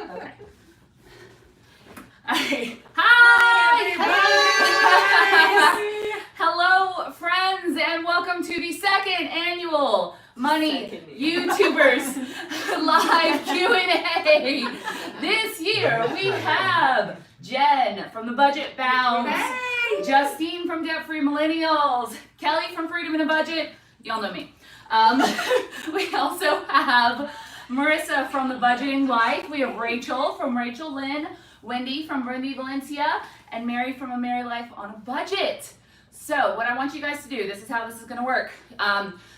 Okay. Hi! Hello, friends, and welcome to the second annual Money YouTubers live Q&A. This year we have Jen from the Budget Bounce, Justine from Debt Free Millennials, Kelly from Freedom in a Budget. Y'all know me. We also have Marissa from the Budgeting Life. We have Rachel from Rachel Lynn, Wendy from Wendy Valencia, and Mary from A Merry Life on a Budget. So what I want you guys to do, this is how this is going to work.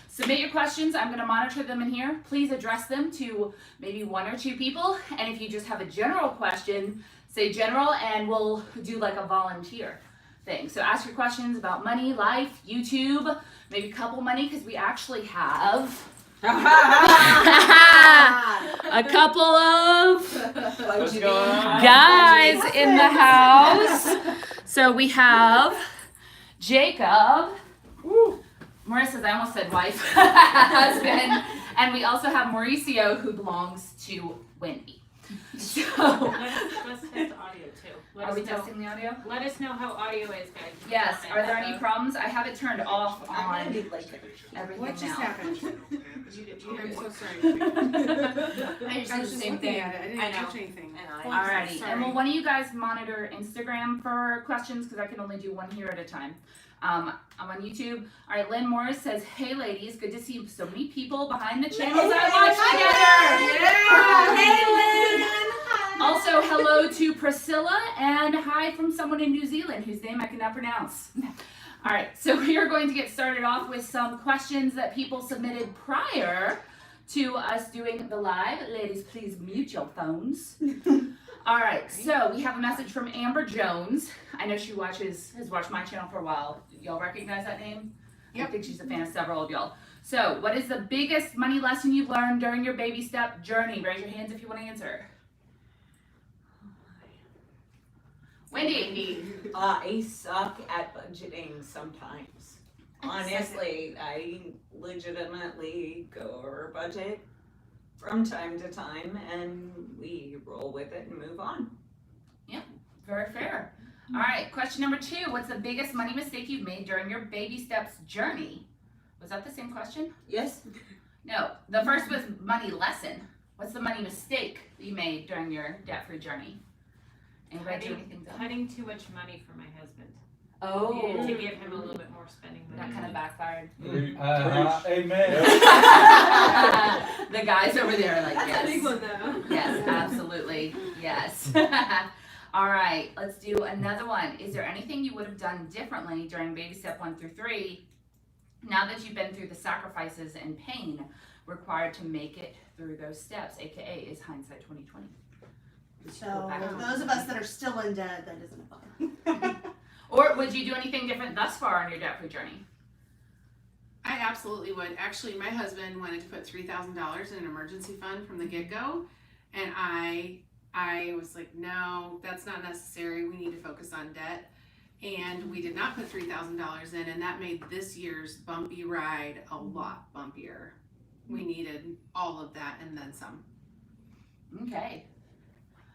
Submit your questions. I'm going to monitor them in here. Please address them to maybe one or two people. And if you just have a general question, say general, and we'll do like a volunteer thing. So ask your questions about money, life, YouTube, maybe couple money, because we actually have a couple of guys in the house. So we have Jacob, Marissa's, I almost said wife, husband, and we also have Mauricio, who belongs to Wendy. So, let's test the audio too. Are we testing the audio? Let us know how audio is, guys. Yes. Are there any problems? I have it turned off on everything What just now. happened? I'm so sorry. I just did the same thing. I didn't catch anything. Alrighty, Sorry. and will one of you guys monitor Instagram for questions, because I can only do one here at a time. I'm on YouTube. All right, Lynn Morris says, "Hey ladies, good to see so many people behind the channels I watch together." Also, hello to Priscilla, and hi from someone in New Zealand whose name I cannot pronounce. All right, so we are going to get started off with some questions that people submitted prior to us doing the live. Ladies, please mute your phones. All right, so we have a message from Amber Jones. I know she has watched my channel for a while. Y'all recognize that name? Yep. I think she's a fan of several of y'all. So, what is the biggest money lesson you've learned during your baby step journey? Raise your hands if you want to answer. Wendy. I suck at budgeting sometimes. Honestly, I legitimately go over budget from time to time, and we roll with it and move on. Yep, very fair. All right, question number 2. What's the biggest money mistake you've made during your baby steps journey? Was that the same question? Yes? No, the first was money lesson. What's the money mistake that you made during your debt-free journey? Anybody do anything dumb? Cutting too much money for my husband. Oh. To give him a little bit more spending money. That kind of backfired. Amen. The guys over there are like, That's yes. a big one though. Yes, absolutely. Yes. All right, let's do another one. Is there anything you would have done differently during baby step 1 through 3 now that you've been through the sacrifices and pain required to make it through those steps, aka is hindsight 2020? So those of us that are still in debt, that doesn't apply. Or would you do anything different thus far on your debt-free journey? I absolutely would. Actually, my husband wanted to put $3,000 in an emergency fund from the get-go, and I was like, no, that's not necessary. We need to focus on debt. And we did not put $3,000 in, and that made this year's bumpy ride a lot bumpier. We needed all of that and then some. Okay.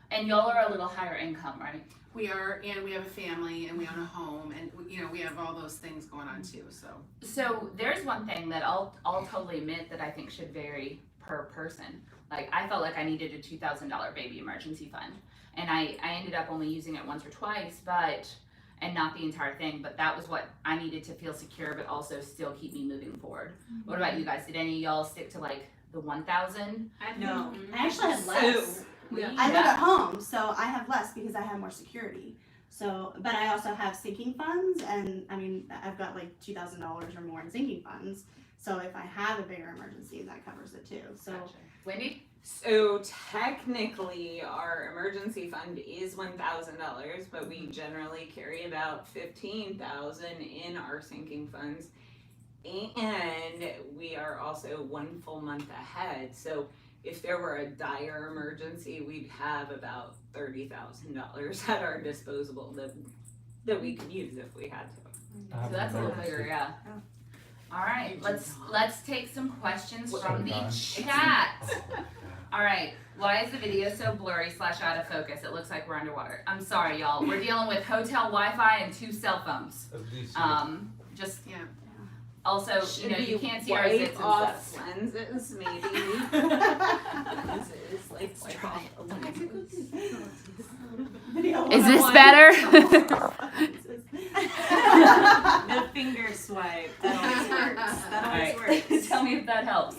And y'all are a little higher income, right? We are, and we have a family, and we own a home, and we have all those things going on too. So there's one thing that I'll totally admit that I think should vary per person. Like, I felt like I needed a $2,000 baby emergency fund, and I ended up only using it once or twice, and not the entire thing, but that was what I needed to feel secure, but also still keep me moving forward. Mm-hmm. What about you guys? Did any of y'all stick to like the 1,000? No. I actually have less. I live at home, so I have less because I have more security. So, but I also have sinking funds, and I mean, I've got like $2,000 or more in sinking funds. So if I have a bigger emergency, that covers it too. So, gotcha. Wendy? So technically, our emergency fund is $1,000, but we generally carry about $15,000 in our sinking funds, and we are also 1 full month ahead. So if there were a dire emergency, we'd have about $30,000 at our disposal that we could use if we had to. So that's a little bigger, yeah. All right, let's take some questions from the chat. All right. Why is the video so blurry / out of focus? It looks like we're underwater. I'm sorry, y'all. We're dealing with hotel Wi-Fi and 2 cell phones. Just Yeah. also, you know, you can't see our zits and off stuff. lenses, maybe. Lenses, like wipe off the lenses. Video Is this 101. better? The finger swipe. That always works. That All always right. works. Tell me if that helps.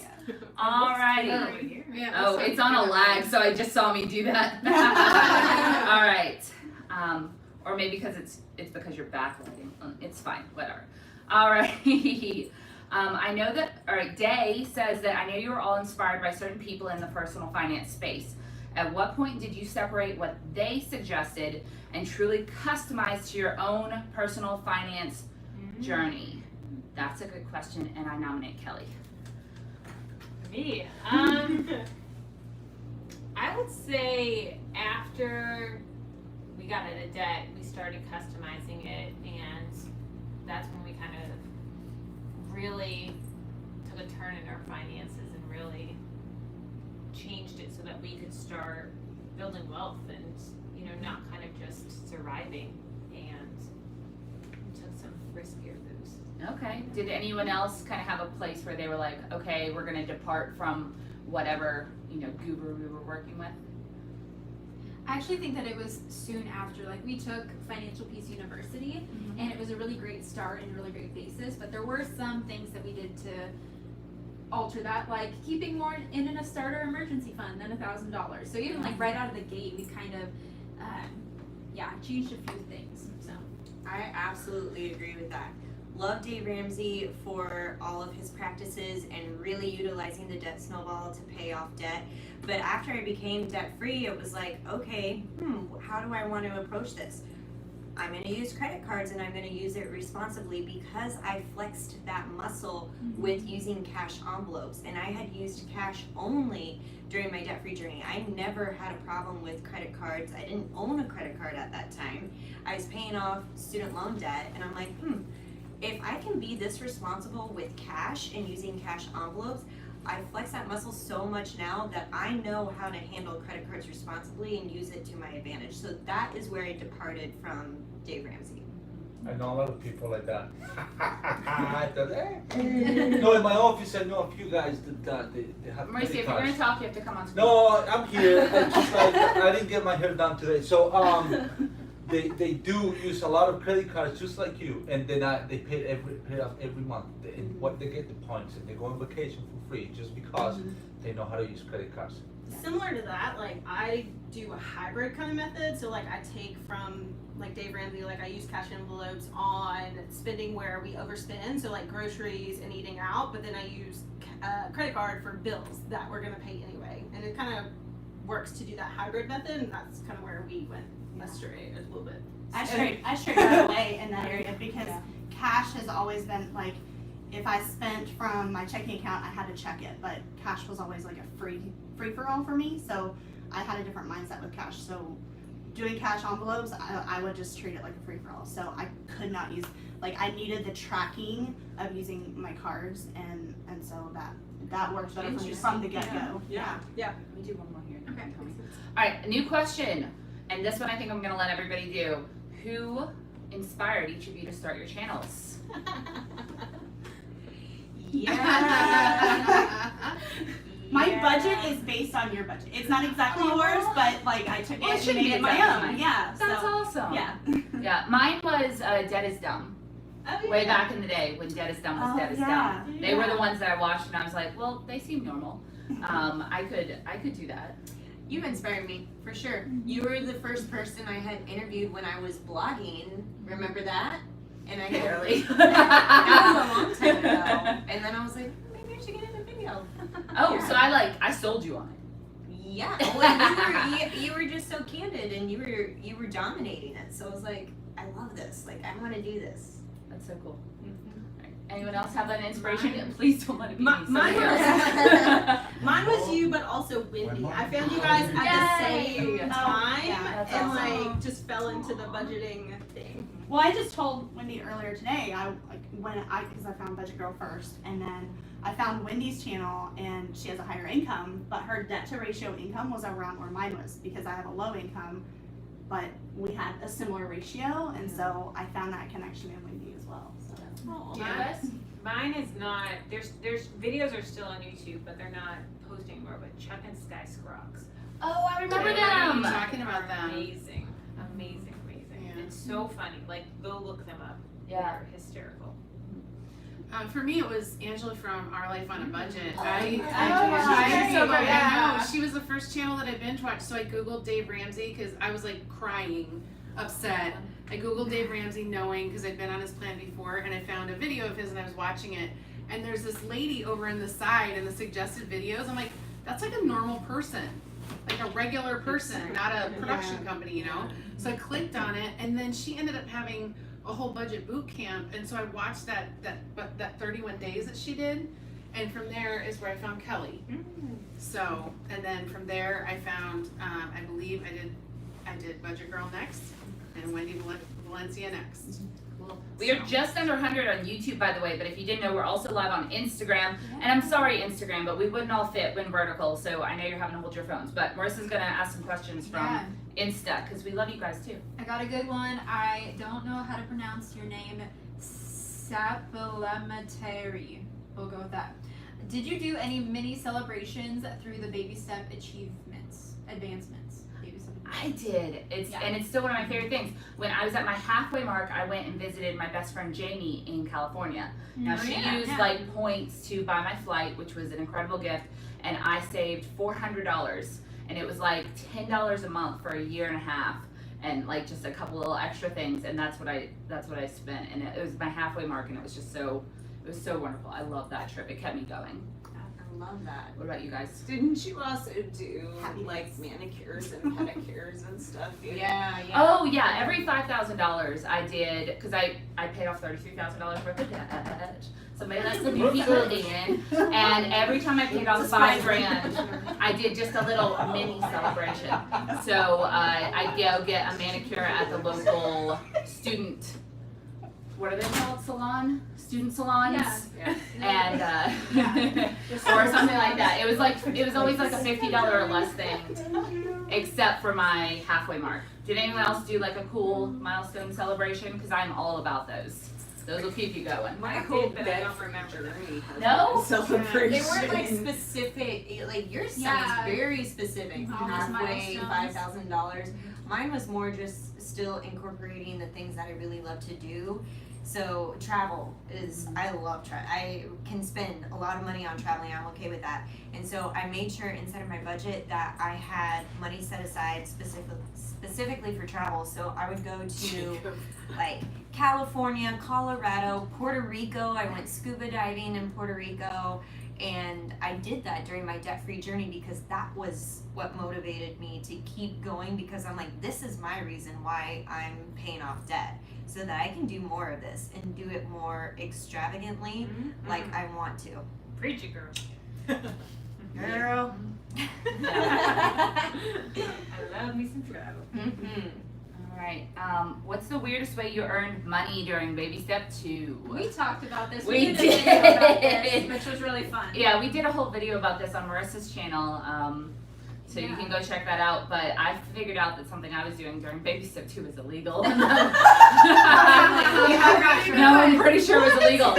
Alrighty. Yeah, Oh, that's it's on a something lag, so I just saw me do that. All right. Or maybe because it's because you're backlighting. It's fine. Whatever. All right. I know that. All right. Day says that I know you were all inspired by certain people in the personal finance space. At what point did you separate what they suggested and truly customize to your own personal finance journey? That's a good question, and I nominate Kelly. Me. I would say after we got out of debt, we started customizing it, and that's when we kind of really took a turn in our finances and really changed it so that we could start building wealth and, you know, not kind of just surviving, and took some riskier moves. Okay. Did anyone else kind of have a place where they were like, okay, we're going to depart from whatever, you know, guru we were working with? I actually think that it was soon after. Like, we took Financial Peace University, and it was a really great start and a really great basis, but there were some things that we did to alter that, like keeping more in a starter emergency fund than $1,000. So even like right out of the gate, we kind of, changed a few things. So I absolutely agree with that. Love Dave Ramsey for all of his practices and really utilizing the debt snowball to pay off debt. But after I became debt free, it was like, okay, how do I want to approach this? I'm going to use credit cards, and I'm going to use it responsibly because I flexed that muscle with using cash envelopes. And I had used cash only during my debt-free journey. I never had a problem with credit cards. I didn't own a credit card at that time. I was paying off student loan debt, and I'm like, if I can be this responsible with cash and using cash envelopes, I flex that muscle so much now that I know how to handle credit cards responsibly and use it to my advantage. So that is where I departed from Dave Ramsey. I know a lot of people like that. No, in my office I know a few guys that they have Marcy, if you're credit going cards. to talk, you have to come on screen. No, I'm here. It's just like I didn't get my hair done today. So they do use a lot of credit cards just like you, and then they pay off every month. And what they get the points, and they go on vacation for free just because they know how to use credit cards. Similar to that, like I do a hybrid kind of method. So like I take from like Dave Ramsey, like I use cash envelopes on spending where we overspend, so like groceries and eating out, but then I use credit card for bills that we're gonna pay anyway. And it kind of works to do that hybrid method, and that's kind of where we went astray a little bit. I strayed right away in that area because cash has always been like, if I spent from my checking account, I had to check it, but cash was always like a free for all for me. So I had a different mindset with cash. So doing cash envelopes, I would just treat it like a free for all. So I could not use, like I needed the tracking of using my cards, and so that worked better for me from the get go. Yeah. Let me do one more here. Okay. All right, a new question, and this one I think I'm going to let everybody do. Who inspired each of you to start your channels? My budget is based on your budget. It's not exactly yours, but like I took Well, it it should and made be it my exactly own. mine. Yeah. That's so, awesome. Yeah. Yeah, mine was Dead is Dumb. Way back in the day when Dead is Dumb was Dead is Dumb. They were the ones that I watched, and I was like, well, they seem normal. I could do that. You inspired me, for sure. You were the first person I had interviewed when I was blogging. Remember that? And I Barely. that was a long time ago. And then I was like, maybe I should get in a video. Oh, so I sold you on it. Yeah. Well, you were just so candid, and you were dominating it. So I was like, I love this. Like, I want to do this. That's so cool. Right. Anyone else have an inspiration? Please don't let it be me. Mine Somebody was- else. Mine was you, but also Wendy. I found you guys at the Yay! same time, That's and awesome. like just fell into the budgeting thing. Well, I just told Wendy earlier today. Because I found Budget Girl first, and then I found Wendy's channel and she has a higher income, but her debt to ratio income was around where mine was because I have a low income, but we had a similar ratio, and so I found that connection in Wendy as well. So Mine is not. There's videos are still on YouTube, but they're not posting anymore. But Chuck and Sky Scrocks. Oh, I remember I'm them. talking about them. Amazing. Yeah. It's so funny. Like, go look them up. Yeah. They're hysterical. For me, it was Angela from Our Life on a Budget. Oh, I know she was the first channel that I binge watched. So I googled Dave Ramsey because I was like crying, upset. I googled Dave Ramsey knowing because I'd been on his plan before, and I found a video of his and I was watching it. And there's this lady over in the side in the suggested videos. I'm like, that's like a normal person, like a regular person, not a production company, you know. So I clicked on it, and then she ended up having a whole budget boot camp, and so I watched that 31 days that she did, and from there is where I found Kelly. So, and then from there I found, I believe I did Budget Girl next, and Wendy Valencia next. Cool. We are just under 100 on YouTube, by the way, but if you didn't know, we're also live on Instagram. And I'm sorry, Instagram, but we wouldn't all fit when vertical, so I know you're having to hold your phones. But Marissa's going to ask some questions from Insta, because we love you guys, too. I got a good one. I don't know how to pronounce your name. Sapalamateri. We'll go with that. Did you do any mini celebrations through the baby step advancements? Baby step I did. And it's still one of my favorite things. When I was at my halfway mark, I went and visited my best friend Jamie in California. Now she used like points to buy my flight, which was an incredible gift, and I saved $400, and it was like $10 a month for a year and a half, and like just a couple little extra things, and that's what I spent, and it was my halfway mark, and it was so wonderful. I love that trip. It kept me going. I love that. What about you guys? Didn't you also do like manicures and pedicures and stuff? Yeah. Oh yeah, every $5,000 I did, because I paid off $33,000 worth of debt. Somebody let some new people in, and every time I paid off $5,000, I did just a little mini celebration. So I'd go get a manicure at the local student. What are they called? Student salons? Yeah. And or something like that. It was always like a $50 or less thing, except for my halfway mark. Did anyone else do like a cool milestone celebration? Because I'm all about those. Those will keep you going. My whole but I don't remember. journey has No? celebration. They weren't like specific, like yours sounds very specific. Halfway, $5,000. Mine was more just still incorporating the things that I really love to do. So travel is, I love travel. I can spend a lot of money on traveling. I'm okay with that. And so I made sure inside of my budget that I had money set aside specifically for travel. So I would go to like California, Colorado, Puerto Rico. I went scuba diving in Puerto Rico. And I did that during my debt-free journey because that was what motivated me to keep going, because I'm like, this is my reason why I'm paying off debt, so that I can do more of this and do it more extravagantly like I want to. Preach it, girl. Girl. I love me some travel. All right. What's the weirdest way you earned money during baby step 2? We talked about this. We did a video about did. this, which was really fun. Yeah, we did a whole video about this on Marissa's channel, so you can go check that out. But I figured out that something I was doing during baby step 2 was illegal. No, I'm pretty sure it was illegal.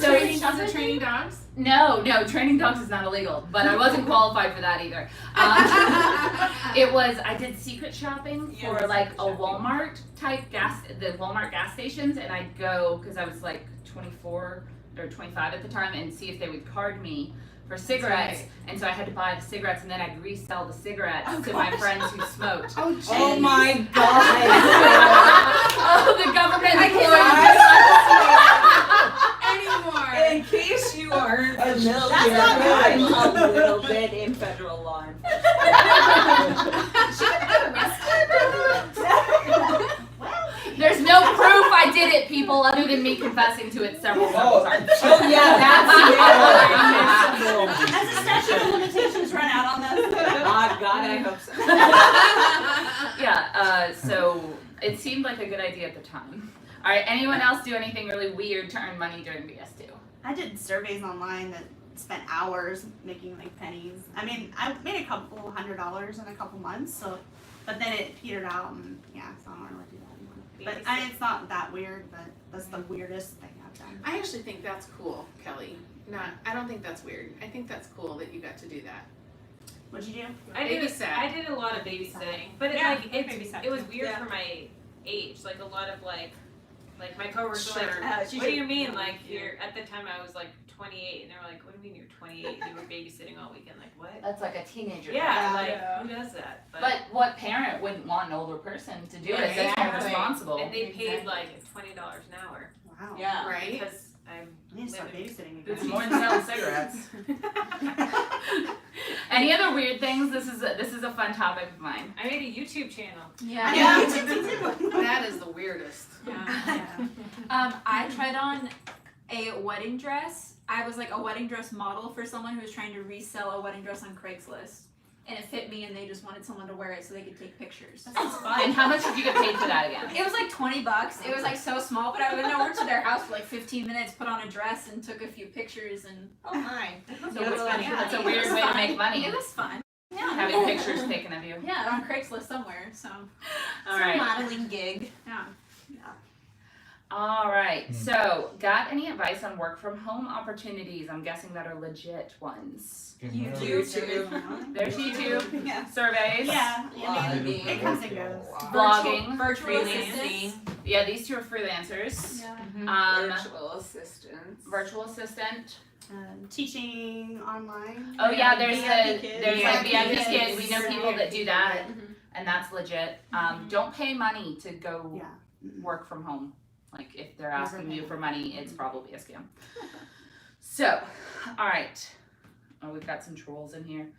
So was it training dogs? No, training dogs is not illegal, but I wasn't qualified for that either. I did secret shopping for like a Walmart type the Walmart gas stations, and I'd go, because I was like 24 or 25 at the time, and see if they would card me for cigarettes, and so I had to buy the cigarettes, and then I'd resell the cigarettes to my friends who smoked. Oh my god! Oh, the government Anymore. In case you aren't familiar, That's not I'm a little bit in federal law enforcement. There's no proof I did it, people, other than me confessing to it several times. Oh yeah, that's Has the statute of limitations run out on this? God, I hope so. Yeah, so it seemed like a good idea at the time. All right, anyone else do anything really weird to earn money during BS2? I did surveys online that spent hours making like pennies. I mean, I made a couple $100 in a couple months, so, but then it petered out, and yeah, so I don't really do that anymore. But it's not that weird, but that's the weirdest thing I've done. I actually think that's cool, Kelly. I don't think that's weird. I think that's cool that you got to do that. What'd you do? I did a lot of babysitting, but it was weird for my age. Like a lot of like my coworkers were like, what do you mean? Like you're at the time I was like 28, and they were like, what do you mean you're 28? You were babysitting all weekend? Like what? That's like a teenager. Yeah, like who does that? But what parent wouldn't want an older person to do it? That's more responsible. And they paid like $20 an hour. Wow. Yeah. Right? Because I'm I need to start babysitting It's again. more than selling cigarettes. Any other weird things? This is a fun topic of mine. I made a YouTube channel. Yeah. That is the weirdest. I tried on a wedding dress. I was like a wedding dress model for someone who was trying to resell a wedding dress on Craigslist. And it fit me, and they just wanted someone to wear it so they could take pictures. And how much did you get paid for that again? It was like $20. It was like so small, but I went over to their house for like 15 minutes, put on a dress, and took a few pictures. And Oh my. That's a weird way to make money. It was fun. Yeah. Having pictures taken of you. Yeah, on Craigslist somewhere. So. All It's a right. modeling gig. Yeah. All right. So, got any advice on work from home opportunities? I'm guessing that are legit ones. YouTube. There's YouTube. Yeah. Surveys. Yeah. I mean, Blogging. it comes and goes. Blogging. Virtual freelancing. assistants. Yeah, these two are freelancers. Yeah. Virtual assistants. Virtual assistant. Teaching online. Oh yeah, there's VIP like kids. VIP kids. We know Yes. people that do that, Mhm. and that's legit. Don't pay money to go Yeah. work from home. Like if they're asking you for money, it's probably a scam. So, all right. Oh, we've got some trolls in here.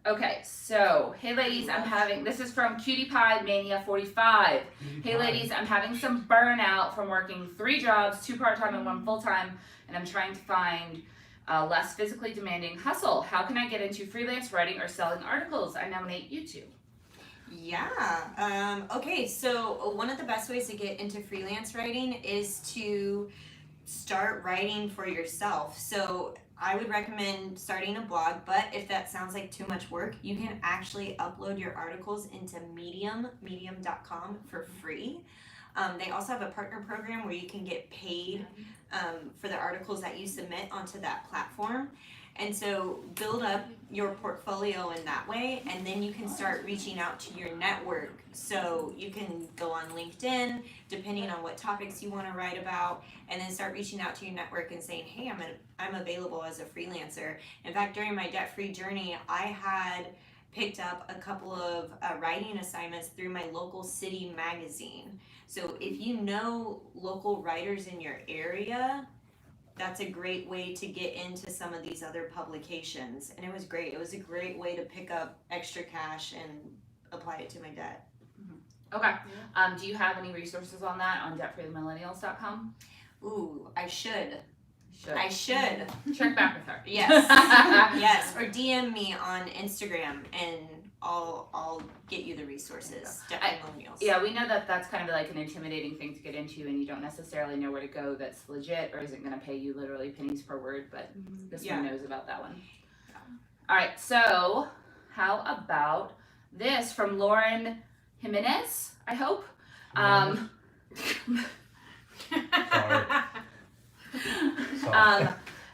Okay, so hey ladies, this is from Cutie Pie Mania 45. Hey ladies, I'm having some burnout from working 3 jobs, 2 part-time and 1 full-time, and I'm trying to find a less physically demanding hustle. How can I get into freelance writing or selling articles? I nominate you two. Yeah. Okay, so one of the best ways to get into freelance writing is to start writing for yourself. So I would recommend starting a blog, but if that sounds like too much work, you can actually upload your articles into medium.com for free. They also have a partner program where you can get paid for the articles that you submit onto that platform. And so build up your portfolio in that way, and then you can start reaching out to your network. So you can go on LinkedIn, depending on what topics you want to write about, and then start reaching out to your network and saying, hey, I'm available as a freelancer. In fact, during my debt-free journey, I had picked up a couple of writing assignments through my local city magazine. So if you know local writers in your area, that's a great way to get into some of these other publications. And it was great. It was a great way to pick up extra cash and apply it to my debt. Okay. Do you have any resources on that on debtfreemillennials.com? Ooh, I should. I should. check back with her. Yes. Yes. Or DM me on Instagram and I'll get you the resources. Definitely millennials. Yeah, we know that that's kind of like an intimidating thing to get into, and you don't necessarily know where to go that's legit or isn't going to pay you literally pennies per word, but this one knows about that one. All right, so how about this from Lauren Jimenez, I hope? Sorry.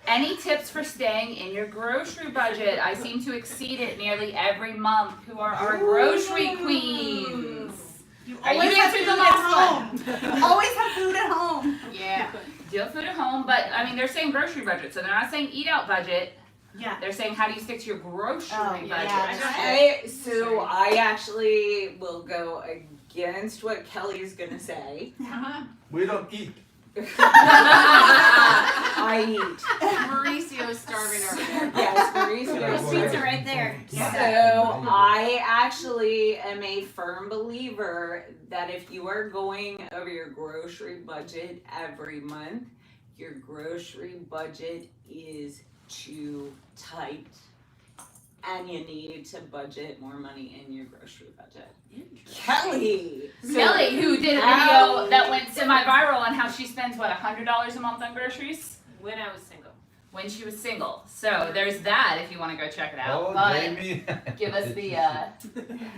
Any tips for staying in your grocery budget? I seem to exceed it nearly every month. Who are our grocery queens? You Are you always have answering food the at last home. You always have food at home. Yeah. Do you have food at home? But I mean, they're saying grocery budget, so they're not saying eat out budget. Yeah. They're saying how do you stick to your grocery budget? yeah. So I actually will go against what Kelly's gonna say. We don't eat. I eat. Mauricio's starving over there. Yes, Maurice. Receipts are right there. So I actually am a firm believer that if you are going over your grocery budget every month, your grocery budget is too tight and you need to budget more money in your grocery budget. Kelly! Kelly, who did a video that went semi-viral on how she spends, what, $100 a month on groceries? When I was single. when she was single. So there's that if you want to go check it out. Oh, But Jamie. give us the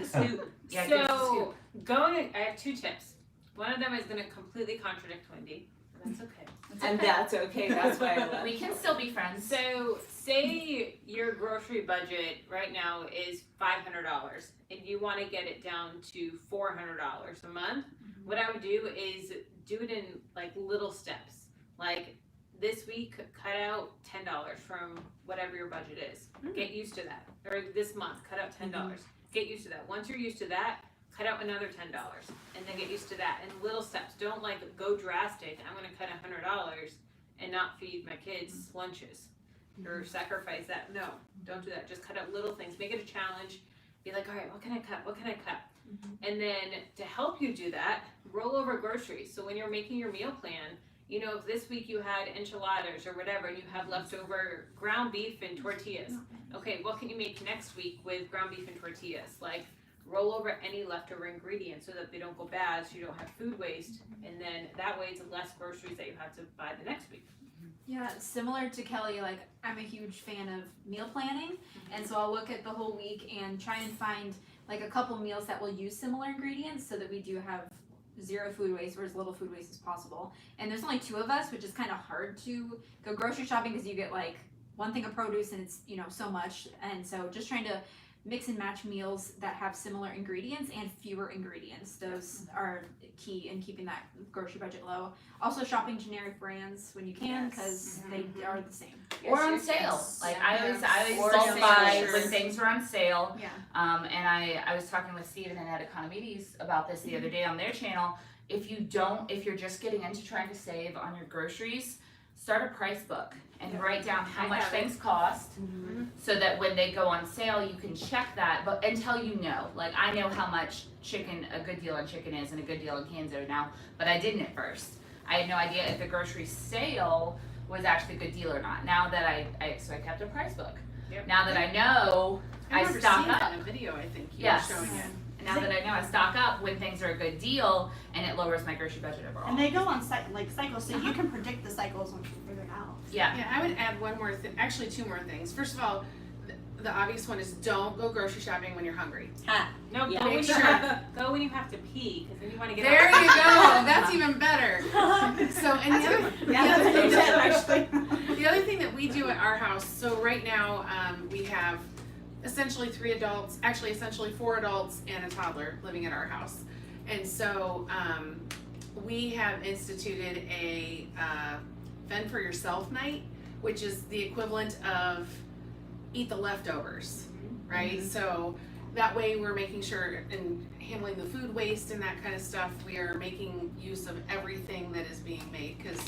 So yeah, give us the scoop. I have 2 tips. One of them is going to completely contradict Wendy. That's okay. And that's okay. That's why I love We can still be friends. So, say your grocery budget right now is $500 and you want to get it down to $400 a month. What I would do is do it in like little steps. Like this week, cut out $10 from whatever your budget is. Get used to that. Or this month, cut out $10. Get used to that. Once you're used to that, cut out another $10 and then get used to that in little steps. Don't like go drastic. I'm going to cut $100 and not feed my kids lunches or sacrifice that. No, don't do that. Just cut out little things. Make it a challenge. Be like, all right, what can I cut? What can I cut? And then to help you do that, roll over groceries. So when you're making your meal plan, you know, if this week you had enchiladas or whatever and you have leftover ground beef and tortillas, okay, what can you make next week with ground beef and tortillas? Like, roll over any leftover ingredients so that they don't go bad, so you don't have food waste, and then that way it's less groceries that you have to buy the next week. Yeah, similar to Kelly, like I'm a huge fan of meal planning, and so I'll look at the whole week and try and find like a couple meals that will use similar ingredients so that we do have zero food waste or as little food waste as possible. And there's only 2 of us, which is kind of hard to go grocery shopping because you get like one thing of produce and it's, you know, so much. And so just trying to mix and match meals that have similar ingredients and fewer ingredients. Those are key in keeping that grocery budget low. Also shopping generic brands when you can because they are the same. Or on sale. Like I always Or bulk sale, buy sure. when things are on sale. Yeah. And I was talking with Steven and Ed Economides about this the other day on their channel. If you're just getting into trying to save on your groceries, start a price book and write down how much things cost so that when they go on sale you can check that, but until you know. Like I know how much a good deal on chicken is and a good deal on cans are now, but I didn't at first. I had no idea if the grocery sale was actually a good deal or not. Now that I kept a price book. Yep. Now that I know, I stock up. That in a video, I think you Yes. were showing it. And now that I know, I stock up when things are a good deal, and it lowers my grocery budget overall. And they go on cycles, so you can predict the cycles once you figure it out. Yeah. Yeah, I would add one more thing, actually 2 more things. First of all, the obvious one is don't go grocery shopping when you're hungry. No, Yeah. go, when Make you sure. go when you have to pee, because then you want to get There out. you go. That's even better. So, and the other thing that we do at our house, so right now we have essentially 3 adults, actually essentially 4 adults and a toddler living at our house. And so we have instituted a fend for yourself night, which is the equivalent of eat the leftovers, right? So that way we're making sure in handling the food waste and that kind of stuff, we are making use of everything that is being made. Because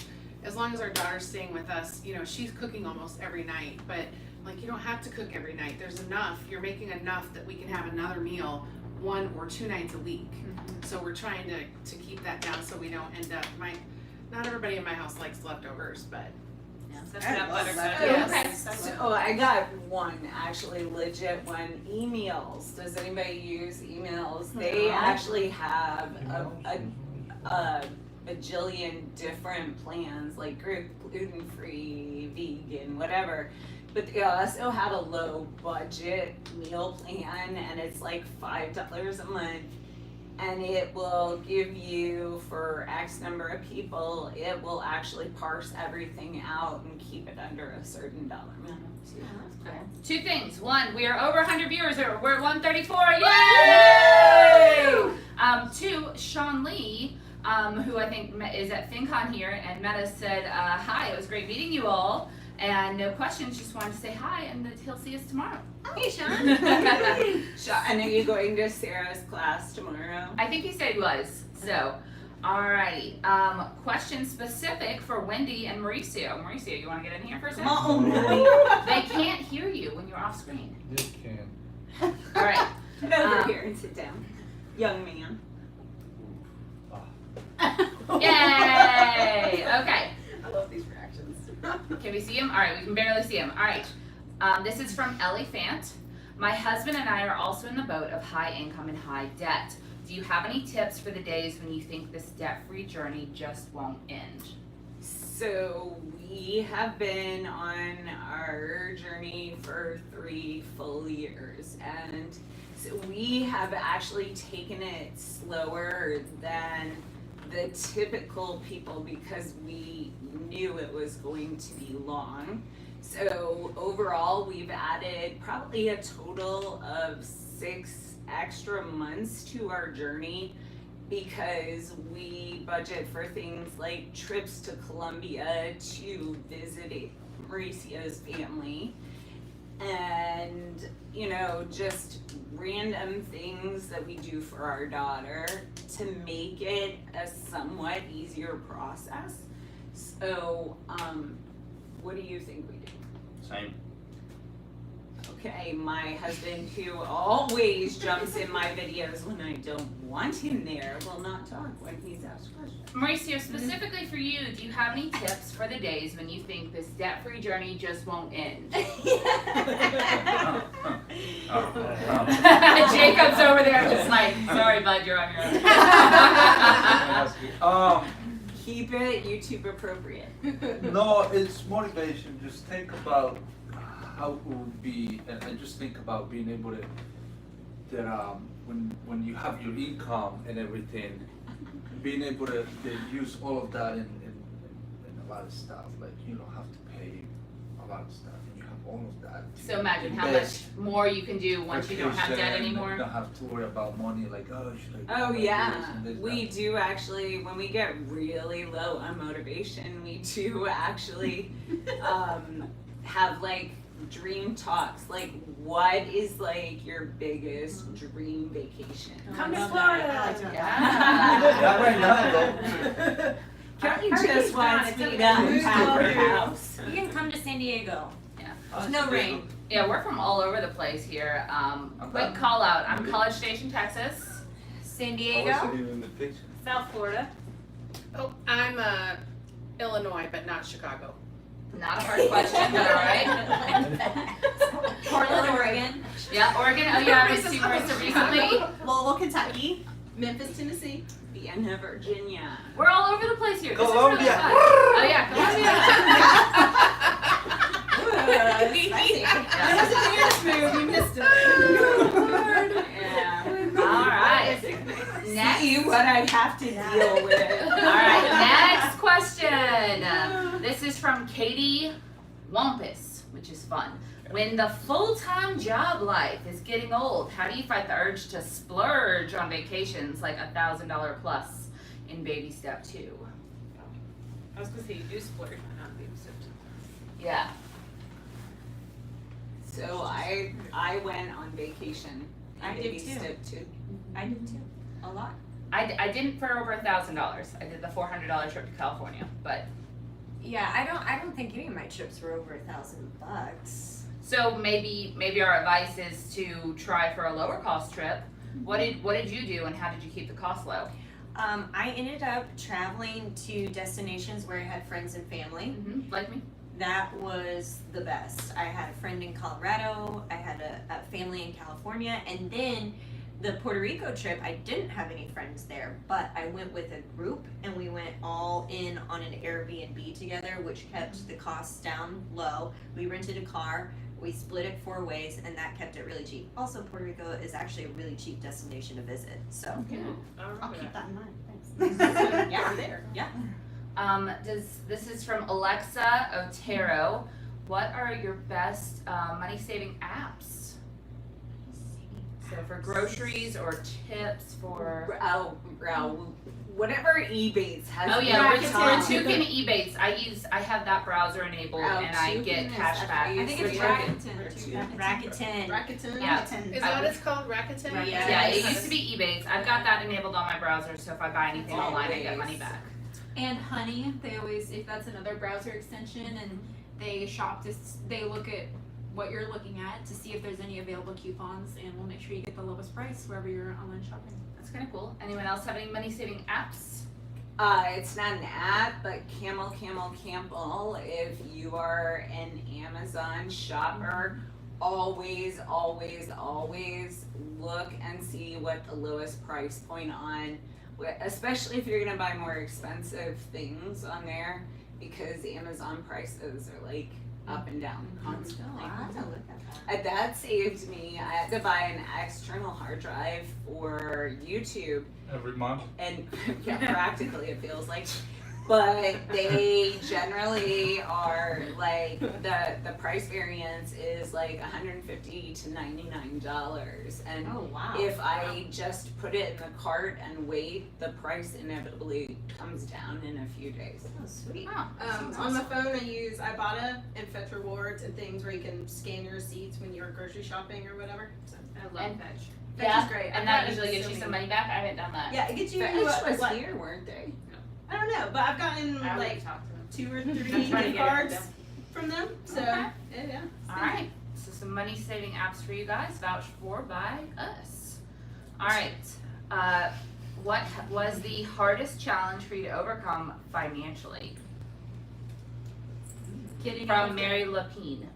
as long as our daughter's staying with us, you know, she's cooking almost every night, but like you don't have to cook every night. There's enough, you're making enough that we can have another meal 1 or 2 nights a week. So we're trying to keep that down so we don't end up, not everybody in my house likes leftovers, but That's enough buttercup. Yes. So I got one actually legit one. Emails. Does anybody use emails? They actually have a bajillion different plans, like gluten-free, vegan, whatever. But they also have a low budget meal plan, and it's like $5 a month. And it will give you, for X number of people, it will actually parse everything out and keep it under a certain dollar amount. Okay. 2 things. 1, we are over 100 viewers. We're at 134. Yay! 2, Sean Lee, who I think is at FinCon here, and met us, said, hi, it was great meeting you all. And no questions, just wanted to say hi, and that he'll see us tomorrow. Hey, Sean. And are you going to Sarah's class tomorrow? I think he said he was. So, alrighty. Question specific for Wendy and Mauricio. Mauricio, you want to get in here for a second? They can't hear you when you're off screen. This can. All right. Get over here and sit down, young man. Yay! Okay. I love these reactions. Can we see him? All right, we can barely see him. All right. This is from Ellie Fant. My husband and I are also in the boat of high income and high debt. Do you have any tips for the days when you think this debt-free journey just won't end? So we have been on our journey for 3 full years, and so we have actually taken it slower than the typical people because we knew it was going to be long. So overall, we've added probably a total of 6 extra months to our journey because we budget for things like trips to Colombia to visit Mauricio's family, and just random things that we do for our daughter to make it a somewhat easier process. So what do you think we do? Same. Okay, my husband, who always jumps in my videos when I don't want him there, will not talk when he's asked questions. Mauricio, specifically for you, do you have any tips for the days when you think this debt-free journey just won't end? Jacob's over there just like, sorry bud, you're on your own. Keep it YouTube appropriate. No, it's motivation. Just think about how it would be, and just think about being able to, that when you have your income and everything, being able to use all of that in a lot of stuff. Like you don't have to pay a lot of stuff, and you have all of that. So imagine how much more you can do once you don't have debt Vacation, anymore. You don't have to worry about money. Like should I? Oh buy yeah, this and this, we that? do actually, when we get really low on motivation, we do actually have like dream talks. Like what is like your biggest dream vacation? Come to I Florida. like to- Yeah. Not right now though. Can't you Hurricane's just gone, want it's to okay. be down Who's at going her to- house? You can come to San Diego. That's No the rain. big Yeah, we're from all over the place here. Quick done. call out. I'm College Station, Texas. San one. I Diego. wasn't even in the picture. South Florida. Oh, I'm Illinois, but not Chicago. Not a hard question, but all right. Portland, Oregon. Yeah, Oregon. Oh yeah, I was to Marissa recently. Louisville, Kentucky. Memphis, Tennessee. Vienna, Virginia. We're all over the place here. This is Colombia. really fun. Oh yeah, Colombia. It was a dance move. You missed it. Yeah. All right. Next. See what I have to deal with. All right. Next question. This is from Katie Wampus, which is fun. When the full-time job life is getting old, how do you fight the urge to splurge on vacations like $1,000 plus in baby step 2? I was gonna say you do splurge on baby step 2. Yeah. So I went on vacation. I did Baby too. step 2. I did too. A lot. I didn't for over $1,000. I did the $400 trip to California, but Yeah, I don't think any of my trips were over $1,000. so maybe our advice is to try for a lower cost trip. What did you do and how did you keep the cost low? I ended up traveling to destinations where I had friends and family. Mm-hmm. Like me? That was the best. I had a friend in Colorado, I had a family in California, and then the Puerto Rico trip, I didn't have any friends there, but I went with a group and we went all in on an Airbnb together, which kept the costs down low. We rented a car, we split it 4 ways, and that kept it really cheap. Also, Puerto Rico is actually a really cheap destination to visit, so. I'll keep that in mind. Thanks. Yeah, we're there, yeah. This is from Alexa Otero. What are your best money saving apps? So for groceries or tips for Whatever Ebates has. oh yeah, at the time. Toucan Ebates. I have that browser enabled and I get cash back. I think it's Rakuten. Rakuten. Rakuten. Yeah. Is that what it's called? Rakuten? Yeah. Yeah, it used to be Ebates. I've got that enabled on my browser, so if I buy anything online, I get money back. And Honey, they always, if that's another browser extension, and they they look at what you're looking at to see if there's any available coupons, and we'll make sure you get the lowest price wherever you're online shopping. That's kind of cool. Anyone else have any money saving apps? It's not an app, but Camel. If you are an Amazon shopper, always look and see what the lowest price point on, especially if you're gonna buy more expensive things on there, because Amazon prices are like up and down constantly. I'll have to look at that. That saved me. I had to buy an external hard drive for YouTube, Every month. and yeah, practically it feels like. But they generally are like the price variance is like $150 to $99, and Oh wow. if I just put it in the cart and wait, the price inevitably comes down in a few days. Oh, sweet. On my phone, I use Ibotta and Fetch Rewards and things where you can scan your receipts when you're grocery shopping or whatever. So I love And- Fetch. Fetch Yeah, is great. and I've that gotten usually gets so you some many- money back. I haven't done that. Yeah, it gets you. Fetch was what? here, weren't they? I don't know, but I've gotten I like would talk to them. 2 or I'm 3 trying to gift get it cards from from them. So Okay. yeah. All right. So some money saving apps for you guys, vouched for by us. All right. What was the hardest challenge for you to overcome financially? Getting out From of Mary Lapine.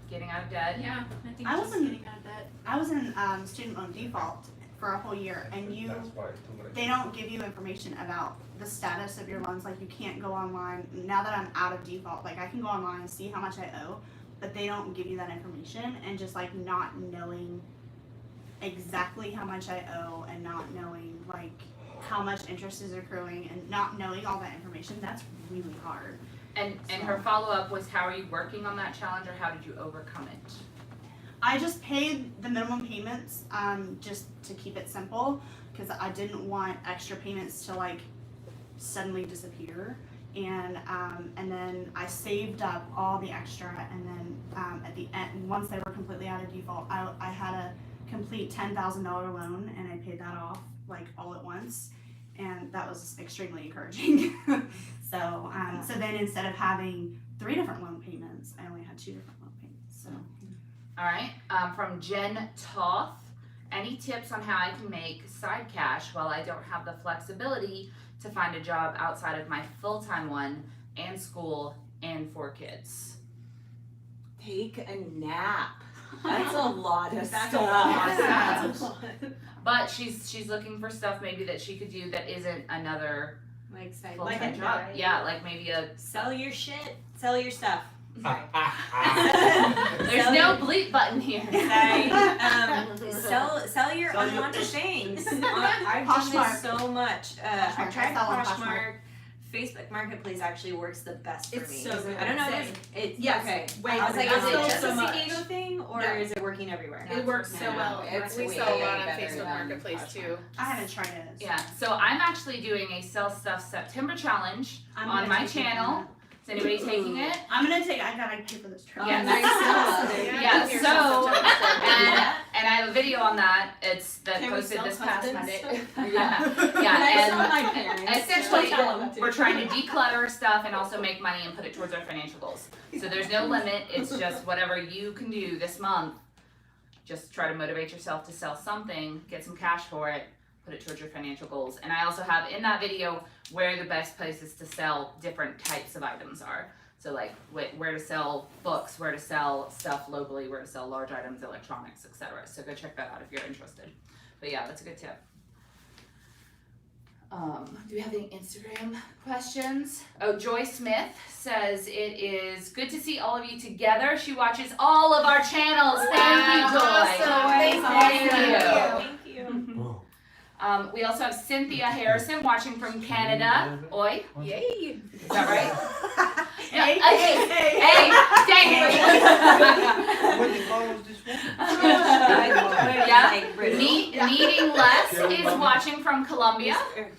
Getting out of debt. Yeah, I think I just wasn't- getting out of debt. I was in student loan default for a whole year, and That's why too much. they don't give you information about the status of your loans. Like, you can't go online. Now that I'm out of default, like, I can go online and see how much I owe, but they don't give you that information. And just like not knowing exactly how much I owe, and not knowing like how much interest is accruing, and not knowing all that information, that's really hard. And her follow up was, how are you working on that challenge, or how did you overcome it? I just paid the minimum payments, just to keep it simple, because I didn't want extra payments to like suddenly disappear. And then I saved up all the extra, and then at the end, once they were completely out of default, I had a complete $10,000 loan, and I paid that off like all at once, and that was extremely encouraging. So then instead of having 3 different loan payments, I only had 2 different loan payments. So. All right. From Jen Toth, any tips on how I can make side cash while I don't have the flexibility to find a job outside of my full-time one, and school, and 4 kids? Take a nap. That's a lot of That's stuff. a lot. Yeah. That's a lot. But she's looking for stuff maybe that she could do that isn't another Like side full-time like job. Yeah, like maybe a. Sell your shit. Sell your stuff. Sorry. There's no bleep button here. Sorry. Sell your Sell your unwanted things. I've done Poshmark. this so much. I've Poshmark. tried I sell on Poshmark. Facebook Marketplace actually works the best for It's me. so good. I don't know. Same. It's Yes, okay. way I was like, better. is it I just sold a so San Diego much. thing, or No. is it working everywhere? It works so No, well. it's We way sell a lot on better Facebook than Marketplace Poshmark. too. I haven't tried it. So Yeah, so I'm actually doing a Sell Stuff September challenge I'm on gonna my take it. channel. Is anybody taking it? I'm gonna take. I gotta pay for this trip. Yeah, nice. Yeah, here's so, some stuff. and I have a video on that. It's that Can we posted sell this past husbands Monday. stuff? Yeah, I saw and my parents. essentially Tell them to. we're trying to declutter stuff and also make money and put it towards our financial goals. So there's no limit. It's just whatever you can do this month. Just try to motivate yourself to sell something, get some cash for it, put it towards your financial goals. And I also have in that video where the best places to sell different types of items are. So like where to sell books, where to sell stuff locally, where to sell large items, electronics, etc. So go check that out if you're interested. But yeah, that's a good tip. Do we have any Instagram questions? Oh, Joy Smith says, it is good to see all of you together. She watches all of our channels. Thank you, Joy. Awesome. Thank you. Thank you. We also have Cynthia Harrison watching from Canada. Oi, Yay! is that right? Hey, Hey, What do you call this one? Yeah. Like, Needing Less is watching from Colombia.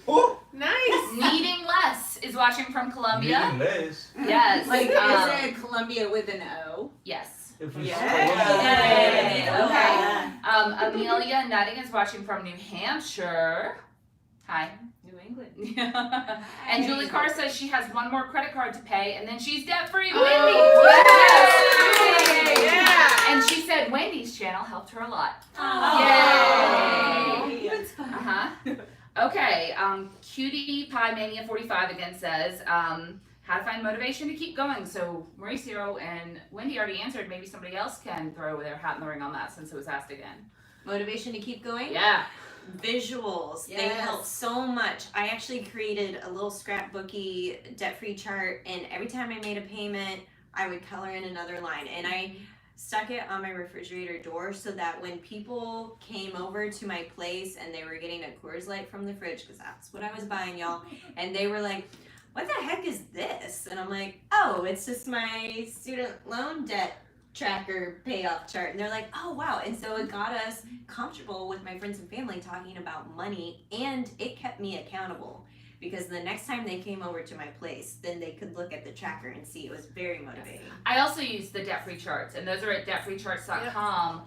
Oh, Nice! Needing Less is watching from Colombia. meaningless. Yes. Like, is it Columbia with an O? Yes. If we Yay. scroll- Okay. Amelia Nutting is watching from New Hampshire. Hi. New England. And Julie Carr says she has one more credit card to pay, and then she's debt free. Oh, Wendy! yay! Yeah! And she said Wendy's channel helped her a lot. Oh. Yay! Uh-huh. Okay, Cutie Pie Mania 45 again says, how to find motivation to keep going. So Mauricio and Wendy already answered. Maybe somebody else can throw their hat in the ring on that since it was asked again. Motivation to keep going? Yeah. Visuals, they help so much. I actually created a little scrapbooky debt-free chart, and every time I made a payment, I would color in another line, and I stuck it on my refrigerator door so that when people came over to my place and they were getting a Coors Light from the fridge, because that's what I was buying, y'all, and they were like, what the heck is this? And I'm like, oh, it's just my student loan debt tracker payoff chart. And they're like, oh wow. And so it got us comfortable with my friends and family talking about money, and it kept me accountable, because the next time they came over to my place, then they could look at the tracker and see. It was very motivating. I also use the debt-free charts, and those are at debtfreecharts.com.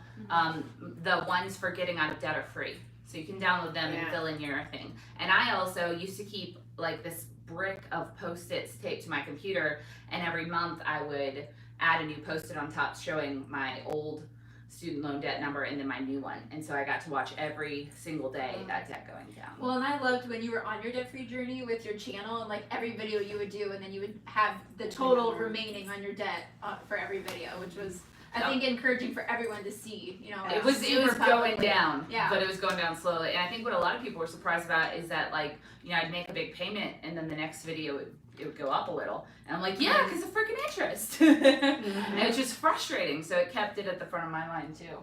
The ones for getting out of debt are free, so you can download them and fill in your thing. And I also used to keep like this brick of Post-its taped to my computer, and every month I would add a new Post-it on top showing my old student loan debt number and then my new one, and so I got to watch every single day that debt going down. Well, and I loved when you were on your debt-free journey with your channel, and like every video you would do, and then you would have the total remaining on your debt for every video, which was, I think, encouraging for everyone to see. You know, it was going down, yeah, but it was going down slowly. And I think what a lot of people were surprised about is that, like, you know, I'd make a big payment and then the next video it would go up a little, and I'm like, yeah, because of freaking interest. And it's just frustrating, so it kept it at the front of my mind too.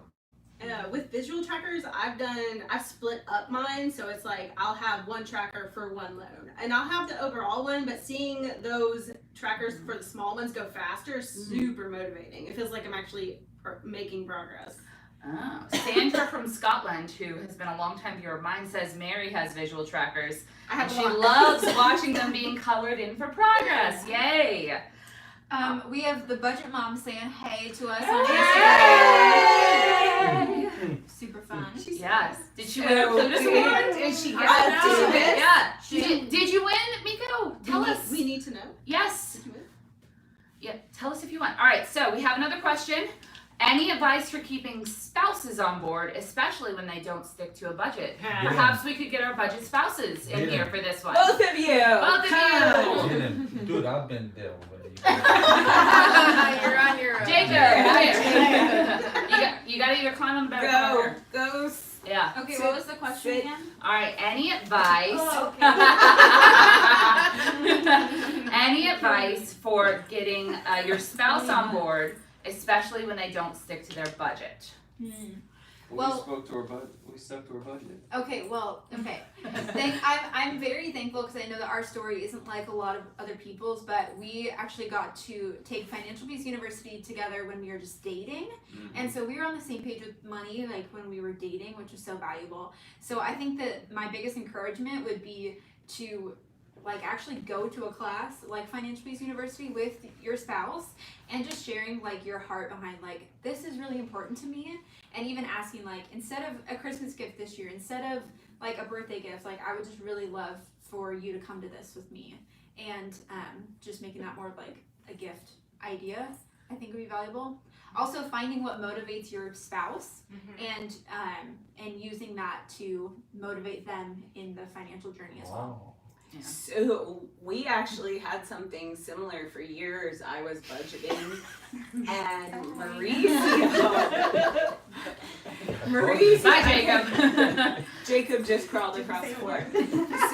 With visual trackers, I've split up mine, so it's like I'll have one tracker for one loan, and I'll have the overall one, but seeing those trackers for the small ones go faster is super motivating. It feels like I'm actually making progress. Oh. Sandra from Scotland, who has been a long-time viewer of mine, says Mary has visual trackers, and she loves watching them being colored in for progress. Yay! We have the budget mom saying hey to us on Instagram. Super fun. Yes. Did she win a Plutus award? Did she get it? Yeah. Did you win, Miko? Tell us. We need to know. Yes. Did you win? Yeah. Tell us if you won. All right. So we have another question. Any advice for keeping spouses on board, especially when they don't stick to a budget? Perhaps we could get our budget spouses in here for this one. Both of you. Both of you. Dude, I've been there already. You're on your own. Jacob, you got to either climb on the bed or come over. Go. Yeah. Okay, what was the question again? All right. Any advice? Any advice for getting your spouse on board, especially when they don't stick to their budget? Well, we stuck to our budget. Okay. I'm very thankful, because I know that our story isn't like a lot of other people's, but we actually got to take Financial Peace University together when we were just dating. And so we were on the same page with money, like when we were dating, which was so valuable. So I think that my biggest encouragement would be to like actually go to a class like Financial Peace University with your spouse, and just sharing like your heart behind like, this is really important to me. And even asking, like, instead of a Christmas gift this year, instead of like a birthday gift, like I would just really love for you to come to this with me. And just making that more of like a gift idea, I think would be valuable. Also finding what motivates your spouse, and using that to motivate them in the financial journey as well. Yeah. So we actually had something similar for years. I was budgeting, and Mauricio. Bye, Jacob. Jacob just crawled across the floor.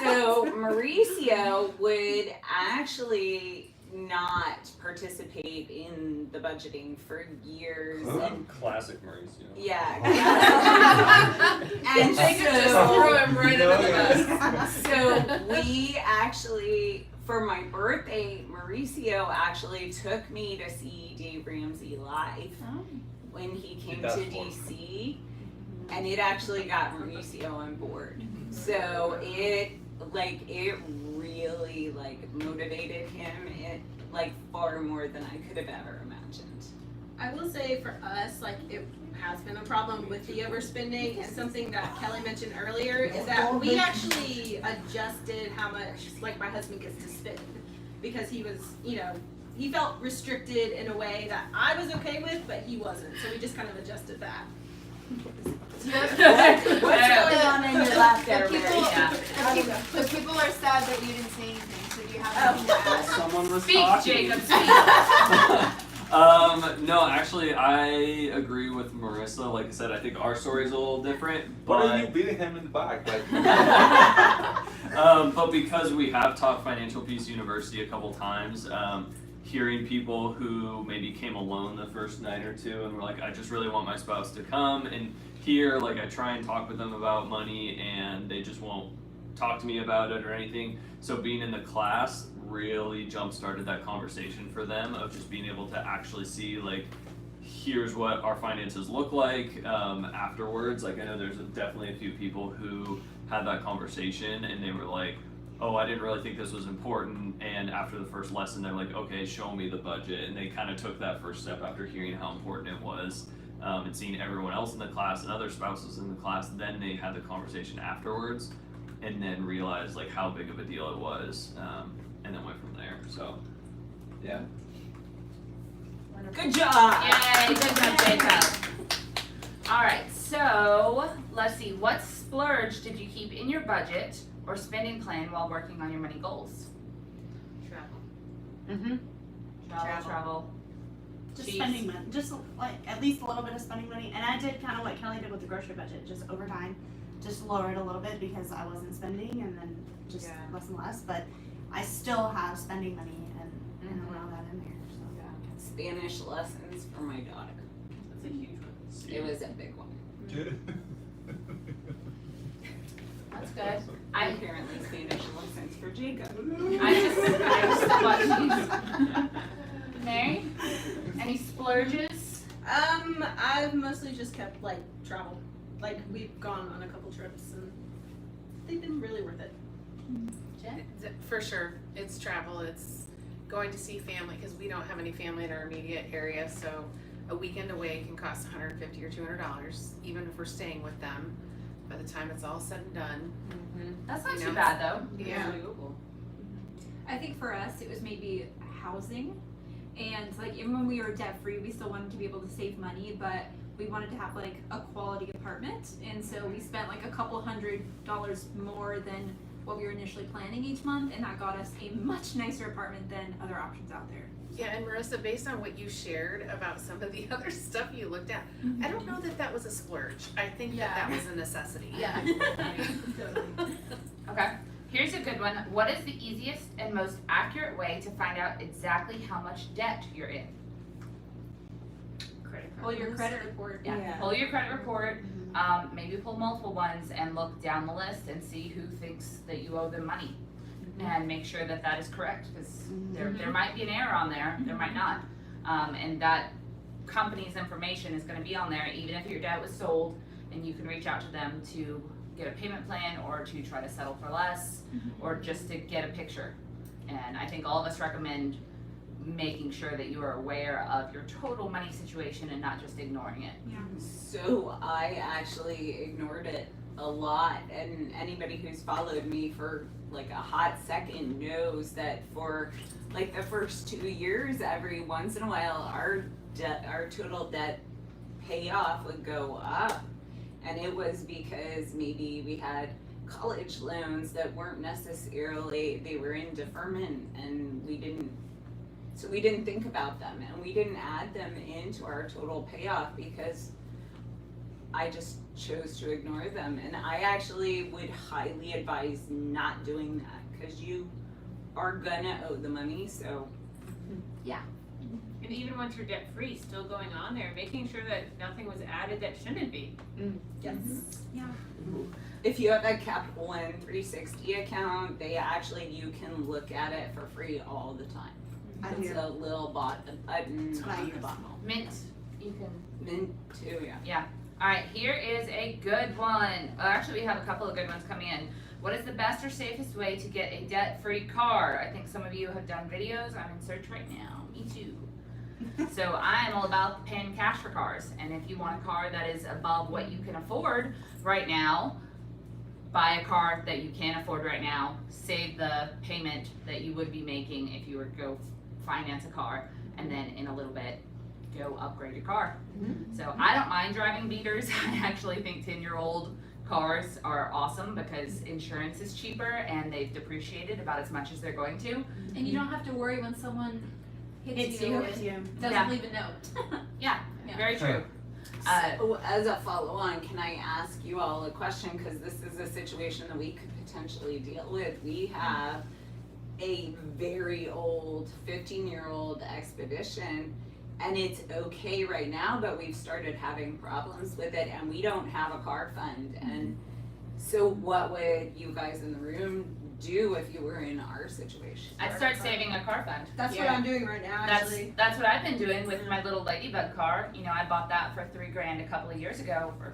So Mauricio would actually not participate in the budgeting for years. And Classic Mauricio. yeah. And Jacob just threw him right under the bus. So we actually, for my birthday, Mauricio actually took me to see Dave Ramsey live when he came to DC, and it actually got Mauricio on board. So it really motivated him far more than I could have ever imagined. I will say for us, it has been a problem with the overspending, and something that Kelly mentioned earlier is that we actually adjusted how much my husband gets to spend, because he was, he felt restricted in a way that I was okay with, but he wasn't. So we just kind of adjusted that. What's going on in your lap there, The people are sad that you didn't say anything, so do you have anything to add? Someone was Speak, talking. Jacob, speak. No, actually, I agree with Marissa. Like I said, I think our story is a little different. What But are you beating him in the back? Like, but because we have taught Financial Peace University a couple times, hearing people who maybe came alone the first night or two and were like, I just really want my spouse to come and hear, like I try and talk with them about money and they just won't talk to me about it or anything. So being in the class really jump started that conversation for them of just being able to actually see, like, here's what our finances look like afterwards. Like I know there's definitely a few people who had that conversation and they were like, oh, I didn't really think this was important, and after the first lesson they're like, okay, show me the budget, and they kind of took that first step after hearing how important it was and seeing everyone else in the class and other spouses in the class. Then they had the conversation afterwards and then realized like how big of a deal it was, and then went from there. So yeah. Good job. Yay, good job, Jacob. All right, so let's see. What splurge did you keep in your budget or spending plan while working on your money goals? Travel. Travel. Just Jeez. spending money, just like at least a little bit of spending money. And I did kind of what Kelly did with the grocery budget, just over time, just lower it a little bit because I wasn't spending, and then just Yeah. less and less. But I still have spending money and allow that in there. So. Spanish lessons for my daughter. That's a huge one. It was a big one. That's good. Apparently Spanish lessons for Jacob. I just Mary, any splurges? I've mostly just kept like travel. Like we've gone on a couple trips and they've been really worth it. Jen? For sure, it's travel. It's going to see family because we don't have any family in our immediate area. So a weekend away can cost $150 or $200, even if we're staying with them. By the time it's all said and done, That's not You too know, bad though. yeah. I think for us, it was maybe housing. And like even when we were debt free, we still wanted to be able to save money, but we wanted to have like a quality apartment. And so we spent like a couple $100 more than what we were initially planning each month. And that got us a much nicer apartment than other options out there. Yeah, and Marissa, based on what you shared about some of the other stuff you looked at, I don't know that that was a splurge. I think that was a necessity. Yeah. Okay. Here's a good one. What is the easiest and most accurate way to find out exactly how much debt you're in? Credit card. Pull your credit report. Yeah. Pull your credit report. Maybe pull multiple ones and look down the list and see who thinks that you owe them money, and make sure that that is correct, because there might be an error on there. There might not, and that company's information is going to be on there, even if your debt was sold, and you can reach out to them to get a payment plan or to try to settle for less or just to get a picture. And I think all of us recommend making sure that you are aware of your total money situation and not just ignoring it. So I actually ignored it a lot, and anybody who's followed me for like a hot second knows that for like the first 2 years, every once in a while our total debt payoff would go up. And it was because maybe we had college loans that weren't necessarily, they were in deferment, and we didn't think about them, and we didn't add them into our total payoff because I just chose to ignore them. And I actually would highly advise not doing that, because you are gonna owe the money. So And even once you're debt free, still going on there, making sure that nothing was added that shouldn't be. yes. If you have a Capital One 360 account, you can look at it for free all the time. It's a little button That's what I on the use. bottom. Mint, you can. Mint too, yeah. All right, here is a good one. Actually, we have a couple of good ones coming in. What is the best or safest way to get a debt-free car? I think some of you have done videos. I'm in search right now. Me too. So I'm all about paying cash for cars. And if you want a car that is above what you can afford right now, buy a car that you can afford right now. Save the payment that you would be making if you were to go finance a car. And then in a little bit, go upgrade your car. So I don't mind driving beaters. I actually think 10-year-old cars are awesome because insurance is cheaper and they've depreciated about as much as they're going to. And you don't have to worry when someone hits you. you Hits you. and doesn't Yeah. leave a note. Yeah, very true. So as a follow-on, can I ask you all a question? Because this is a situation that we could potentially deal with. We have a very old 15-year-old Expedition, and it's okay right now, but we've started having problems with it, and we don't have a car fund. And so what would you guys in the room do if you were in our situation? I'd start saving a car fund. That's what I'm doing right now, actually. That's what I've been doing with my little ladybug car. You know, I bought that for $3,000 a couple of years ago, or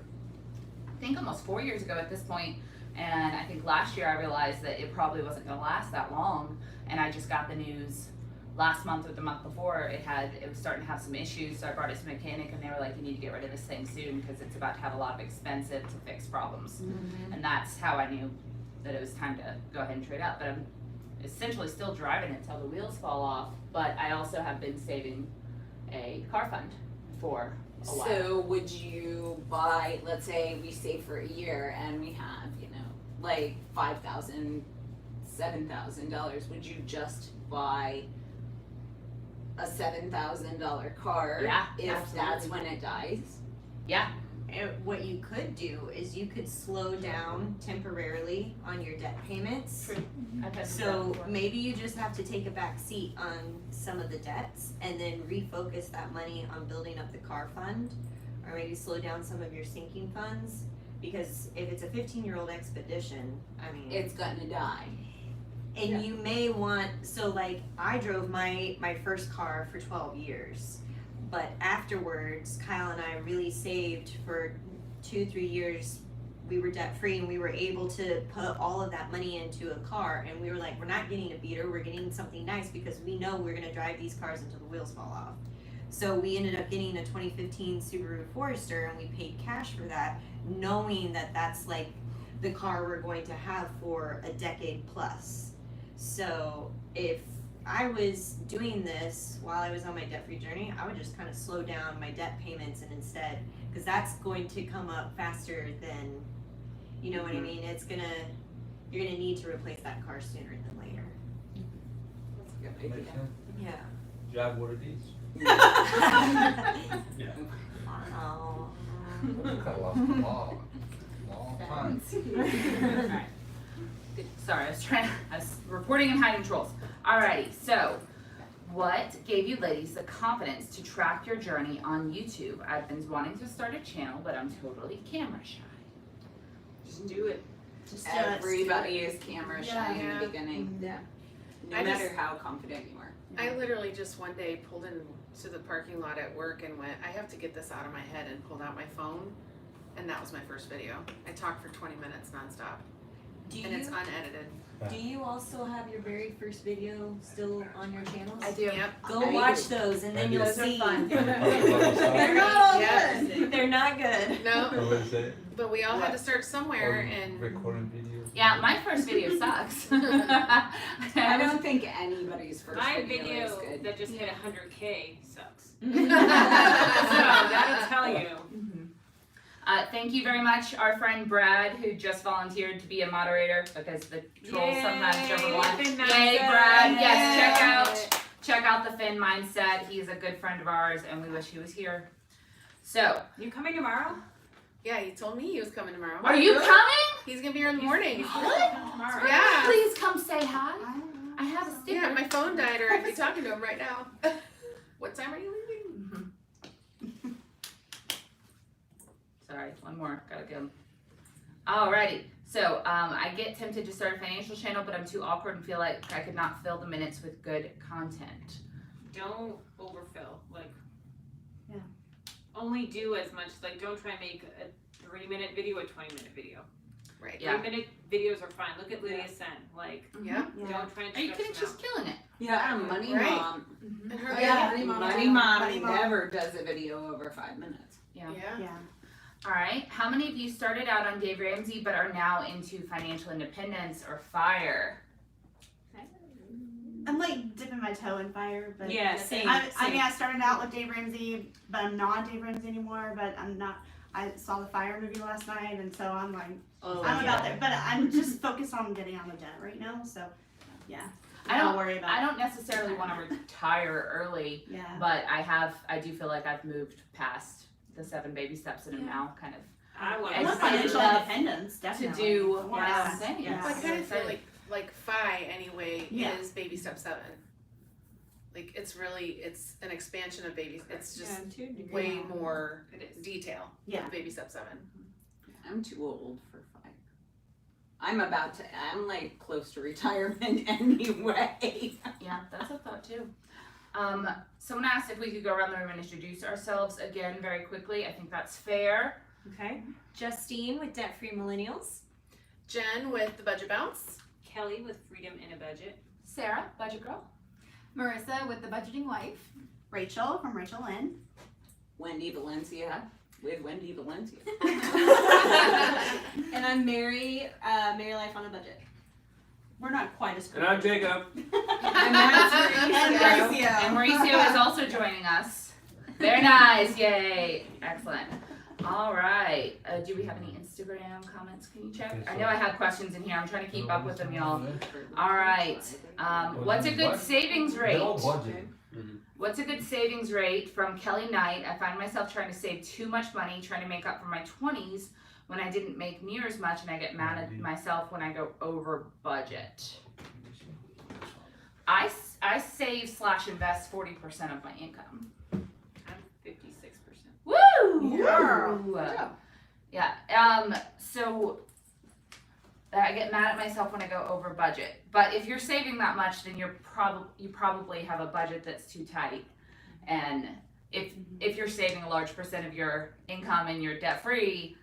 I think almost 4 years ago at this point. And I think last year I realized that it probably wasn't going to last that long. And I just got the news last month or the month before it was starting to have some issues. So I brought it to a mechanic, and they were like, "You need to get rid of this thing soon because it's about to have a lot of expensive to fix problems." And that's how I knew that it was time to go ahead and trade up. But I'm essentially still driving it until the wheels fall off. But I also have been saving a car fund for a while. So would you buy, let's say we save for a year and we have, like $5,000, $7,000, would you just buy a $7,000 car Yeah, if absolutely. that's when it dies? Yeah. And what you could do is you could slow down temporarily on your debt payments. I've had So that maybe you just have to take a back seat on some of the debts and then refocus that money on building up the car fund, or maybe slow down some of your sinking funds. Because if it's a 15-year-old Expedition, I mean, It's gonna die. and you may want, so like I drove my first car for 12 years, but afterwards Kyle and I really saved for 2-3 years. We were debt free and we were able to put all of that money into a car, and we were like, we're not getting a beater, we're getting something nice because we know we're gonna drive these cars until the wheels fall off. So we ended up getting a 2015 Subaru Forester, and we paid cash for that, knowing that that's like the car we're going to have for a decade plus. So if I was doing this while I was on my debt-free journey, I would just kind of slow down my debt payments, and instead, because that's going to come up faster than, you know what I mean? You're gonna need to replace that car sooner than later. That's a good Makes idea. sense. Yeah. Do you have what it is? Yeah. Oh. Look, I lost the ball. Long time. Alright. Good. Sorry, I was reporting and hiding trolls. Alrighty, so what gave you ladies the confidence to track your journey on YouTube? I've been wanting to start a channel, but I'm totally camera shy. Just do it. Just do it. Everybody is camera shy in Yeah. the beginning. Yeah. No I matter just- how confident you are. I literally just one day pulled into the parking lot at work and went, I have to get this out of my head, and pulled out my phone, and that was my first video. I talked for 20 minutes nonstop, and it's unedited. Do you also have your very first video still on your channels? I do. Yep. Go I watch do. those and I then do. you'll Those are see. fun. They're not all Yeah. good. They're not good. No, What is it? but we all had to start somewhere, Or and recording videos? Yeah, my first video sucks. I don't think anybody's first My video video is good. that just hit 100K sucks. So So, that'll tell you. Thank you very much, our friend Brad, who just volunteered to be a moderator because the trolls sometimes jump Yay, one. Finn Yay, Mindset. Brad! Yes, check out the Finn Mindset. He's a good friend of ours, and we wish he was here. So, You coming tomorrow? yeah, he told me he was coming tomorrow. are you coming? He's gonna be here in the morning. What? Tomorrow. Yeah. Please come say hi. I have a sticker. Yeah, my phone died, or I'd be talking to him right now. What time are you leaving? Sorry, one more. Gotta go. Alrighty. So I get tempted to start a financial channel, but I'm too awkward and feel like I could not fill the minutes with good content. Don't overfill. Like, Yeah. only do as much. Like, don't try and make a 3-minute video a 20-minute video. Right. Yeah. 3-minute videos are fine. Look at Lydia Sen. Like, Yeah. don't try and Are you stretch kidding? them She's out. killing it. Yeah, Money Right. Mom. And her Yeah. baby. Money Mom Money Mom. never does a video over 5 minutes. Yeah. Yeah. Alright. How many of you started out on Dave Ramsey but are now into financial independence or FIRE? I'm like dipping my toe in fire, but Yeah, same. I mean, I started out with Dave Ramsey, but I'm not Dave Ramsey anymore. But I'm not. I saw the Fire movie last night, and so I'm like, Oh, I'm about there. But I'm just focused on getting out of debt right now. So, yeah. I don't worry about. I don't necessarily want to retire early, Yeah. but I do feel like I've moved past the 7 baby steps and am now kind of I want And Well, financial enough independence, to definitely. do Yes. what I'm saying. Yes. I kind of feel Exciting. like FI anyway Yeah. is baby step 7. Like it's an expansion of baby. It's just way more It is. detail. Yeah. Of baby step 7. I'm too old for FI. I'm like close to retirement anyway. Yeah, that's a thought too. Someone asked if we could go around the room and introduce ourselves again very quickly. I think that's fair. Okay. Justine with Debt Free Millennials. Jen with the budget bounce. Kelly with Freedom in a Budget. Sarah, budget girl. Marissa with the budgeting wife. Rachel from Rachel Lynn. Wendy Valencia with Wendy Valencia. And I'm Mary Life on a Budget. We're not quite as. And I'm Jacob. And Mauricio. And Mauricio is also joining us. Very nice, yay. Excellent. All right. Do we have any Instagram comments? Can you check? I know I have questions in here. I'm trying to keep up with them, y'all. All right. What's a good savings rate? They're all budget. What's a good savings rate? From Kelly Knight. I find myself trying to save too much money, trying to make up for my 20s when I didn't make near as much, and I get mad at myself when I go over budget. I save/invest 40% of my income. I'm 56%. Woo! Girl. Yeah. So I get mad at myself when I go over budget. But if you're saving that much, then you probably have a budget that's too tight. And if you're saving a large percent of your income and you're debt free,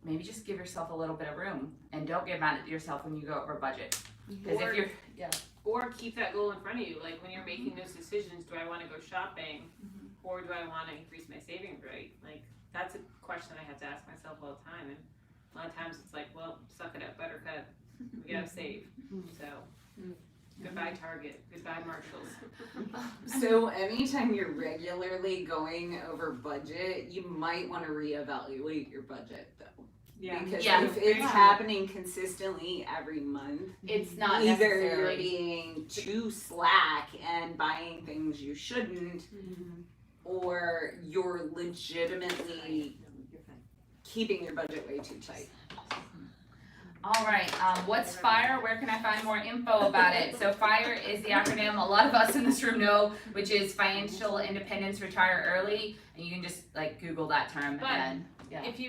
maybe just give yourself a little bit of room and don't get mad at yourself when you go over budget. Because if you're Or keep that goal in front of you. Like when you're making those decisions, do I want to go shopping or do I want to increase my savings rate? Like that's a question I have to ask myself all the time. And a lot of times it's like, well, suck it up, buttercup. We gotta save. So goodbye Target, goodbye Marshalls. So anytime you're regularly going over budget, you might want to reevaluate your budget though. Yeah. Because Yeah. if it's happening consistently every month, it's not either necessarily you're being too slack and buying things you shouldn't, or you're legitimately keeping your budget way too tight. All right, what's FIRE? Where can I find more info about it? So FIRE is the acronym a lot of us in this room know, which is Financial Independence Retire Early, and you can just like Google that term But and if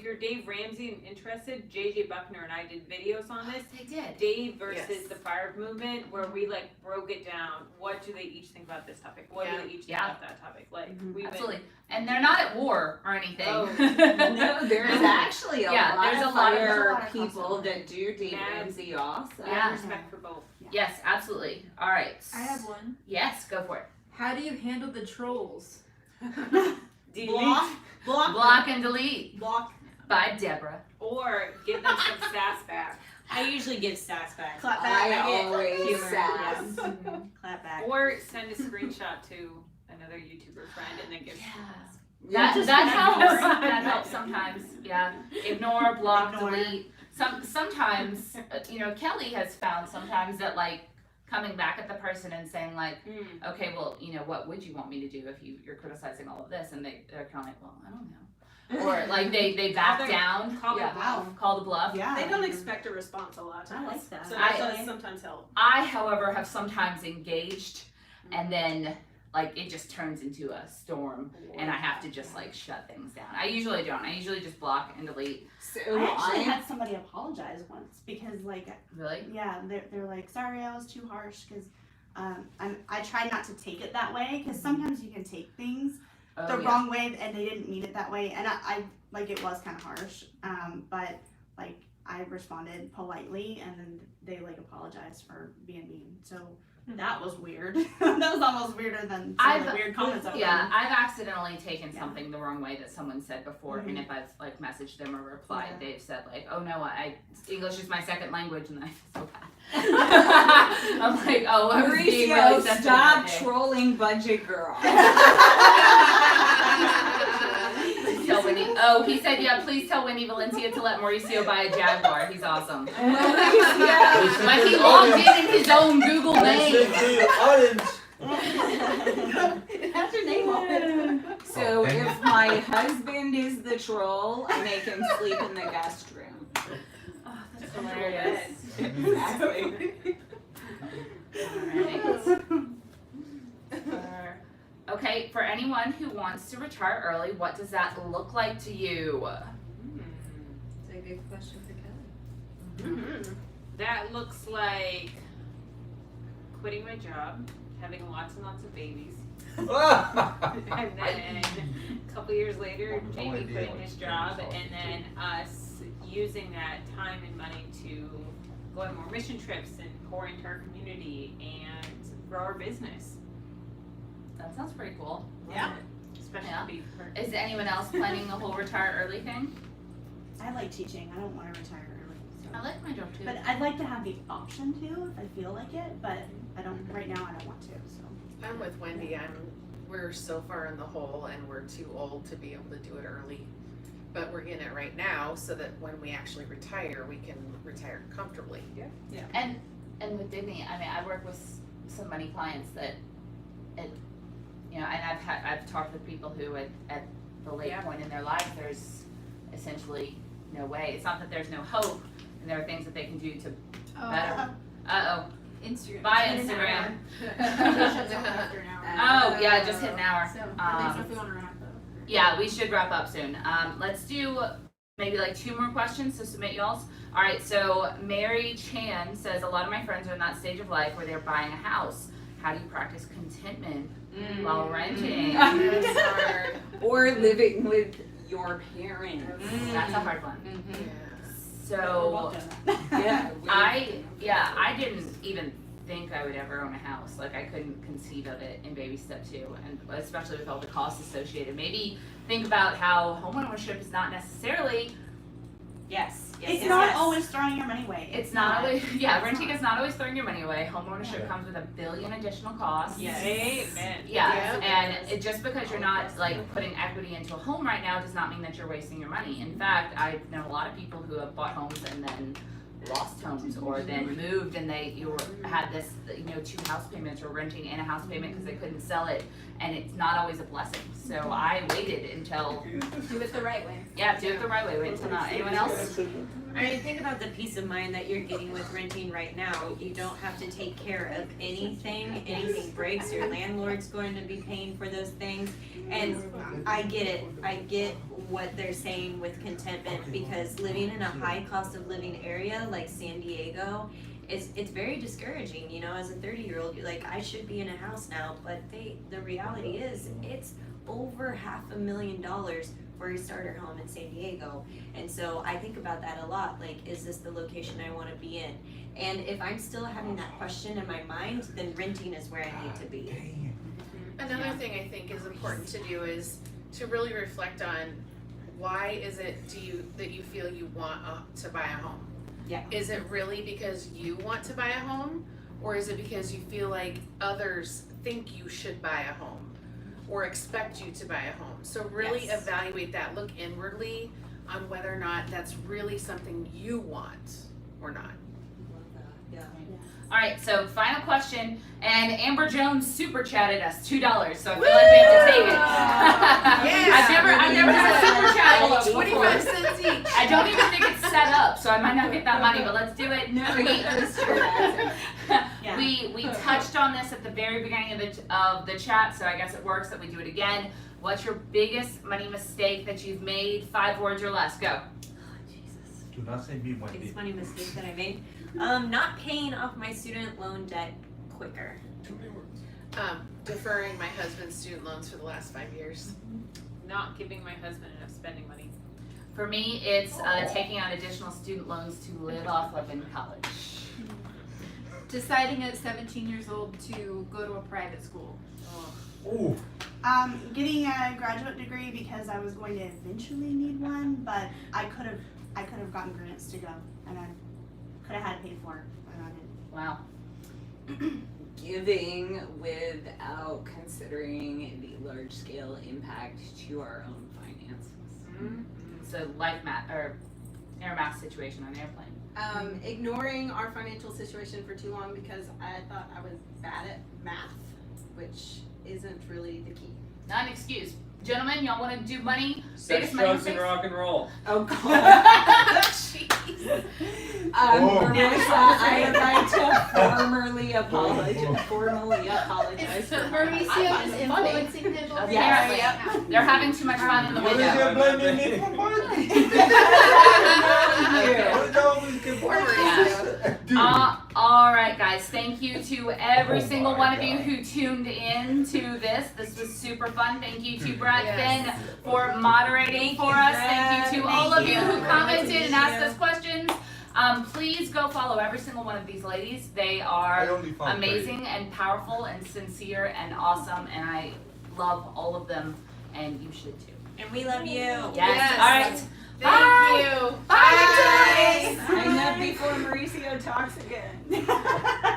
you're Dave Ramsey and interested, JJ Buckner and I did videos on this. they did. Dave versus Yes. the FIRE movement, where we like broke it down. What do they each think about this topic? What do they each think about that topic? Like we Absolutely. And they're not at war or anything. Oh. No, there's actually a Yeah, lot there's of a lot of- FIRE people that do Dave Mad. Ramsey also. I Yeah. have respect for both. Yes, absolutely. All right. I have one. Yes, go for it. How do you handle the trolls? Block and delete Block. by Deborah. Or give them some sass back. I usually give sass back. Clap I back. always humor, sass. Clap back. Or send a screenshot to another YouTuber friend and then give That just that ignore. helps. That helps sometimes. Yeah. Ignore, block, Ignore. delete. Sometimes Kelly has found sometimes that like coming back at the person and saying like, okay, well, what would you want me to do if you're criticizing all of this? And they're kind of like, well, I don't know. Or like they back down. Call their Wow. Call the bluff. Yeah. They don't expect a response a lot of I times. like that. So I- that does sometimes help. I, however, have sometimes engaged and then like it just turns into a storm and I have to just like shut things down. I usually don't. I usually just block and delete. So I actually I had somebody apologize once because Really? yeah, they're like, sorry, I was too harsh because I tried not to take it that way because sometimes you can take things Oh, the wrong way and they didn't mean it that way, and I like it was kind of harsh, but like I responded politely and then they like apologized for being mean, so that was weird. That was almost weirder than some of the weird comments I've Yeah, I've accidentally taken something the wrong way that someone said before, and if I've like messaged them or replied, they've said like, "Oh no, English is my second language," and I feel so bad. I'm like, "Oh, I was being really Mauricio, sensitive stop that day." trolling budget girl. So when Wendy. Oh, he said, yeah, please tell Wendy Valencia to let Mauricio buy a Jaguar. He's awesome. Yeah. But he logged in his own Google name. It has your name on it. So if my husband is the troll, I make him sleep in the guest room. Oh, that's hilarious. Exactly. Okay, for anyone who wants to retire early, what does that look like to you? It's a good question for Kelly. That looks like quitting my job, having lots and lots of babies, and then a couple years later, Jamie quitting his job, and then us using that time and money to go on more mission trips and pour into our community and grow our business. That sounds pretty cool. Yeah. Especially Yeah. beef perk. Is anyone else planning the whole retire early thing? I like teaching. I don't want to retire early. So. I like my job too. But I'd like to have the option to if I feel like it. But I don't. Right now, I don't want to. So. I'm with Wendy. We're so far in the hole and we're too old to be able to do it early. But we're in it right now so that when we actually retire, we can retire comfortably. And with dignity, I mean, I work with some money clients that, and I've talked with people who at the late point in their life, there's essentially no way. It's not that there's no hope, and there are things that they can do to better. Instagram. Buy Instagram. After an hour. Oh yeah, just hit an hour. So, I think if we want to wrap up. Yeah, we should wrap up soon. Let's do maybe like 2 more questions, so submit y'all's. All right, so Mary Chan says, a lot of my friends are in that stage of life where they're buying a house. How do you practice contentment while renting? That's hard. Or living with your parents. That's a hard one. Yeah. So Yeah. I didn't even think I would ever own a house. Like I couldn't conceive of it in baby step 2, and especially with all the costs associated. Maybe think about how homeownership is not necessarily. It's not always throwing your money away. It's not always. Yeah, renting is not always throwing your money away. Homeownership comes with a billion additional costs. Amen. Yeah, and just because you're not like putting equity into a home right now does not mean that you're wasting your money. In fact, I know a lot of people who have bought homes and then lost homes, or then moved and had this 2 house payments, or renting and a house payment because they couldn't sell it, and it's not always a blessing. So I waited until Do it the right way. do it the right way. Wait until not. Anyone else? I mean, think about the peace of mind that you're getting with renting right now. You don't have to take care of anything. Anything breaks, your landlord's going to be paying for those things. And I get it. I get what they're saying with contentment, because living in a high cost of living area like San Diego, it's very discouraging. As a 30-year-old, you're like, I should be in a house now, but the reality is it's over $500,000 for a starter home in San Diego. And so I think about that a lot. Like, is this the location I want to be in? And if I'm still having that question in my mind, then renting is where I need to be. Another thing I think is important to do is to really reflect on why is it that you feel you want to buy a home? Yeah. Is it really because you want to buy a home, or is it because you feel like others think you should buy a home or expect you to buy a home? So really evaluate that. Look inwardly on whether or not that's really something you want or not. Yeah. All right, so final question, and Amber Jones super chatted us $2, so I feel like we have to take it. I've never had a super chat. 25 cents each. I don't even think it's set up, so I might not get that money, but let's do it. We touched on this at the very beginning of the chat, so I guess it works that we do it again. What's your biggest money mistake that you've made? 5 words or less. Go. Do not say me, Wendy. Biggest money mistake that I made. Not paying off my student loan debt quicker. Deferring my husband's student loans for the last 5 years. Not giving my husband enough spending money. For me, it's taking out additional student loans to live off of in college. Deciding at 17 years old to go to a private school. Ooh. Getting a graduate degree because I was going to eventually need one, but I could have gotten grants to go, and I could have had it paid for, and I didn't. Wow. Giving without considering the large scale impact to our own finances. It's a life or air mask situation on an airplane. Ignoring our financial situation for too long because I thought I was bad at math, which isn't really the key. Not an excuse. Gentlemen, y'all want to do money? Sex, Biggest money drugs, and mistakes? rock and roll. Oh God. Jeez. Marissa, I would like to formally apologize for Mauricio is influencing them over Yes. there right now. They're having too much fun in the What is window. it blaming me for money? What always get All right, guys. Thank you to every single one of you who tuned in to this. This was super fun. Thank you to Brad Finn for moderating for us. Thank you to all of you who commented and asked us questions. Please go follow every single one of these ladies. They are amazing and powerful and sincere and awesome, and I love all of them, and you should too. And we love you. Yes. All right. Thank you. Bye. Sign up before Mauricio talks again.